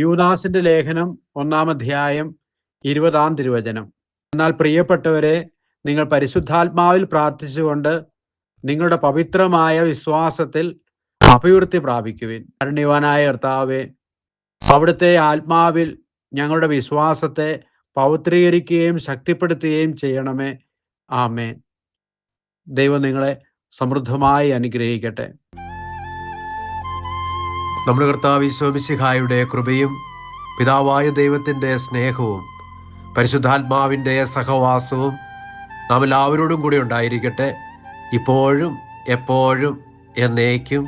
യൂദാസിന്റെ ലേഖനം 1-ാം അധ്യായം 20-ാം തിരുവചനം. എന്നാൽ പ്രിയപ്പെട്ടവരെ, നിങ്ങൾ പരിശുദ്ധാത്മാവിൽ പ്രാർത്ഥിച്ചുകൊണ്ട് നിങ്ങളുടെ പവിത്രമായ വിശ്വാസത്തിൽ അഭിവൃദ്ധി പ്രാപിക്കുവിൻ. കാരുണ്യവാനായ കർത്താവേ, അവിടുത്തെ ആത്മാവിൽ ഞങ്ങളുടെ വിശ്വാസത്തെ പവിത്രീകരിക്കുകയും ശക്തിപ്പെടുത്തുകയും ചെയ്യണമേ. ആമേൻ. ദൈവം നിങ്ങളെ സമൃദ്ധമായി അനുഗ്രഹിക്കട്ടെ. നമ്മുടെ കർത്താവ് ഈശോ മിശിഹായുടെ കൃപയും പിതാവായ ദൈവത്തിൻ്റെ സ്നേഹവും പരിശുദ്ധാത്മാവിൻ്റെ സഹവാസവും നാം എല്ലാവരോടും കൂടി ഉണ്ടായിരിക്കട്ടെ, ഇപ്പോഴും എപ്പോഴും എന്നേക്കും.